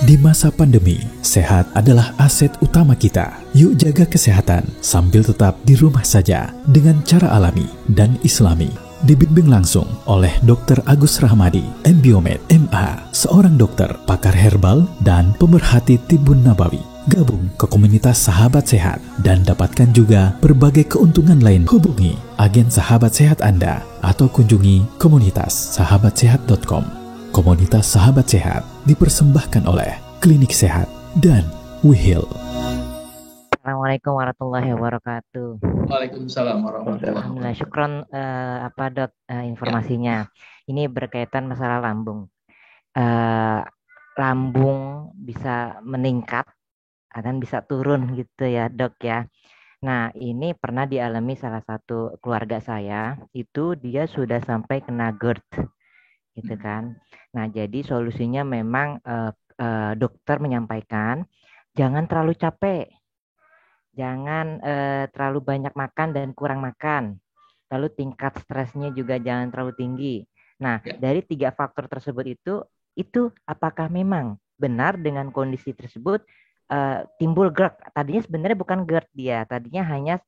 Di masa pandemi, sehat adalah aset utama kita. Yuk jaga kesehatan sambil tetap di rumah saja dengan cara alami dan islami. Dibimbing langsung oleh Dr. Agus Rahmadi, MBiomed, MA, seorang dokter, pakar herbal, dan pemerhati Tibun Nabawi. Gabung ke komunitas Sahabat Sehat dan dapatkan juga berbagai keuntungan lain. Hubungi agen Sahabat Sehat Anda atau kunjungi komunitas sahabatsehat.com. Komunitas Sahabat Sehat dipersembahkan oleh Klinik Sehat dan WeHeal. Assalamualaikum warahmatullahi wabarakatuh. Waalaikumsalam warahmatullahi wabarakatuh. Alhamdulillah, syukron Dok informasinya. Ini berkaitan masalah lambung. Lambung bisa meningkat dan bisa turun gitu ya Dok ya. Nah ini pernah dialami salah satu keluarga saya, itu dia sudah sampai kena GERD gitu kan. Nah jadi solusinya memang dokter menyampaikan jangan terlalu capek. Jangan terlalu banyak makan dan kurang makan. Lalu tingkat stresnya juga jangan terlalu tinggi. Nah, dari 3 faktor tersebut itu apakah memang benar dengan kondisi tersebut timbul GERD? Tadinya sebenarnya bukan GERD dia, tadinya hanya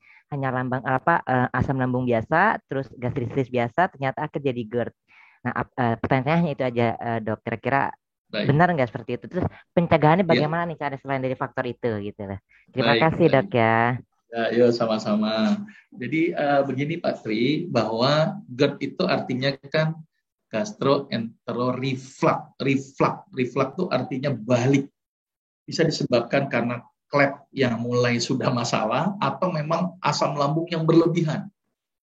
asam lambung biasa, terus gastritis biasa, ternyata akhirnya jadi GERD. Nah, pertanyaannya itu aja Dok, kira-kira benar nggak seperti itu? Terus pencegahannya bagaimana nih cara selain dari faktor itu gitu lah. Terima kasih Dok ya. Ya, yuk sama-sama. Jadi begini Pak Tri, bahwa GERD itu artinya kan gastroenteroreflux. Reflux itu artinya balik. Bisa disebabkan karena klep yang mulai sudah masalah atau memang asam lambung yang berlebihan.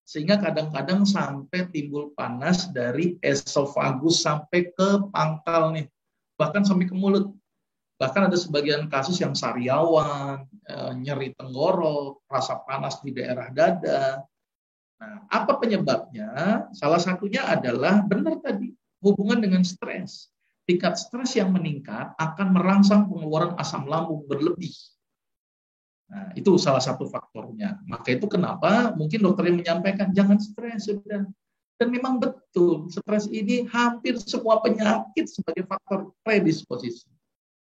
Sehingga kadang-kadang sampai timbul panas dari esofagus sampai ke pangkal nih. Bahkan sampai ke mulut. Bahkan ada sebagian kasus yang sariawan, nyeri tenggorok, rasa panas di daerah dada. Nah, apa penyebabnya? Salah satunya adalah benar tadi, hubungan dengan stres. Tingkat stres yang meningkat akan merangsang pengeluaran asam lambung berlebih. Nah, itu salah satu faktornya. Maka itu kenapa mungkin dokternya menyampaikan jangan stres sudah. Dan memang betul, stres ini hampir semua penyakit sebagai faktor predisposisi.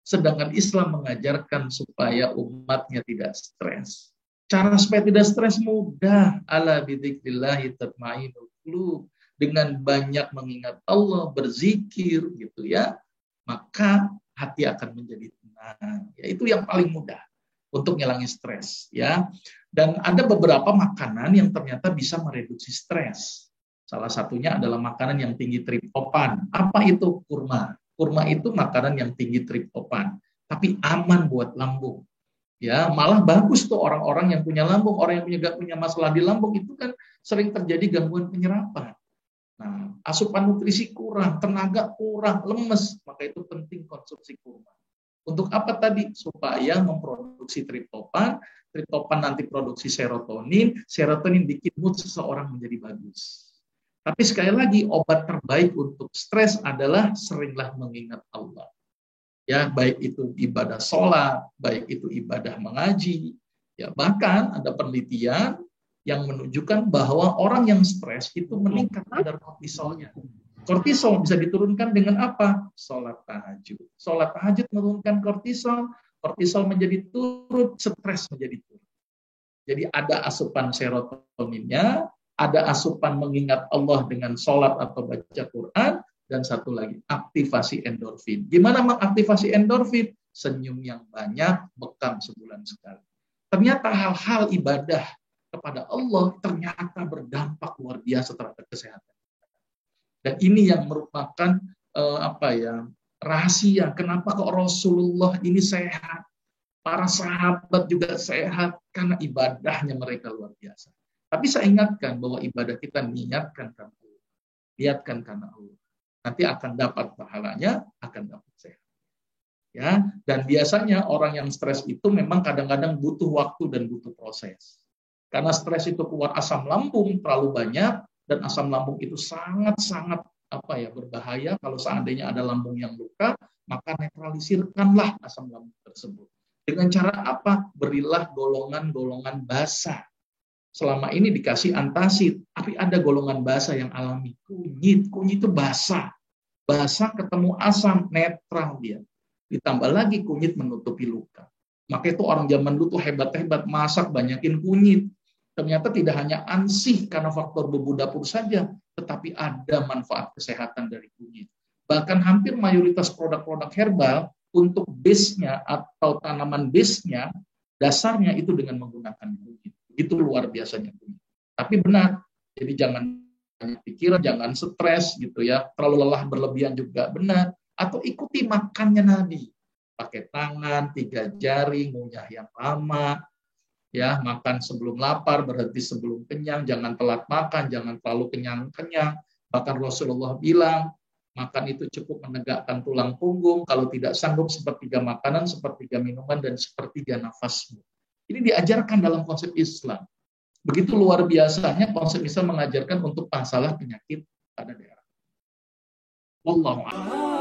Sedangkan Islam mengajarkan supaya umatnya tidak stres. Cara supaya tidak stres mudah. Ala bidzikrillahi tatma'innul qulub. Dengan banyak mengingat Allah, berzikir gitu ya, maka hati akan menjadi tenang. Ya, itu yang paling mudah untuk ngilangin stres ya. Dan ada beberapa makanan yang ternyata bisa mereduksi stres. Salah satunya adalah makanan yang tinggi triptopan. Apa itu? Kurma. Kurma itu makanan yang tinggi triptopan, tapi aman buat lambung. Ya, malah bagus tuh orang-orang yang punya lambung, orang yang punya masalah di lambung itu kan sering terjadi gangguan penyerapan. Nah, asupan nutrisi kurang, tenaga kurang, lemes, maka itu penting konsumsi kurma. Untuk apa tadi? Supaya memproduksi triptopan, triptopan nanti produksi serotonin, serotonin bikin mood seseorang menjadi bagus. Tapi sekali lagi, obat terbaik untuk stres adalah seringlah mengingat Allah. Ya, baik itu ibadah sholat, baik itu ibadah mengaji. Ya, bahkan ada penelitian yang menunjukkan bahwa orang yang stres itu meningkat kadar kortisolnya. Kortisol bisa diturunkan dengan apa? Sholat tahajud. Sholat tahajud menurunkan kortisol, kortisol menjadi turun, stres menjadi turun. Jadi ada asupan serotoninnya, ada asupan mengingat Allah dengan sholat atau baca Quran, dan satu lagi, aktivasi endorfin. Gimana mengaktifasi endorfin? Senyum yang banyak, bekam sebulan sekali. Ternyata hal-hal ibadah kepada Allah ternyata berdampak luar biasa terhadap kesehatan. Dan ini yang merupakan rahasia. Kenapa kok Rasulullah ini sehat? Para sahabat juga sehat karena ibadahnya mereka luar biasa. Tapi saya ingatkan bahwa ibadah kita niatkan karena Allah. Niatkan karena Allah. Nanti akan dapat pahalanya, akan dapat sehat. Ya, dan biasanya orang yang stres itu memang kadang-kadang butuh waktu dan butuh proses. Karena stres itu keluar asam lambung terlalu banyak, dan asam lambung itu sangat-sangat berbahaya. Kalau seandainya ada lambung yang luka, maka netralisirkanlah asam lambung tersebut. Dengan cara apa? Berilah golongan-golongan basa. Selama ini dikasih antasid, tapi ada golongan basa yang alami. Kunyit itu basa. Basa ketemu asam, netral dia. ditambah lagi kunyit menutupi luka. Maka itu orang zaman dulu tuh hebat-hebat, masak banyakin kunyit. Ternyata tidak hanya ansih karena faktor bumbu dapur saja, tetapi ada manfaat kesehatan dari kunyit. Bahkan hampir mayoritas produk-produk herbal untuk base-nya atau tanaman base-nya, dasarnya itu dengan menggunakan kunyit. Itu luar biasanya kunyit. Tapi benar, jadi jangan pikiran, jangan stres gitu ya, terlalu lelah berlebihan juga benar, atau ikuti makannya Nabi. Pakai tangan, 3 jari, ngunyah yang lama, ya, makan sebelum lapar, berhenti sebelum kenyang, jangan telat makan, jangan terlalu kenyang-kenyang. Bahkan Rasulullah bilang, makan itu cukup menegakkan tulang punggung, kalau tidak sanggup sepertiga makanan, sepertiga minuman, dan sepertiga nafasmu. Ini diajarkan dalam konsep Islam. Begitu luar biasanya konsep Islam mengajarkan untuk masalah penyakit pada daerah. Wallahu a'lam.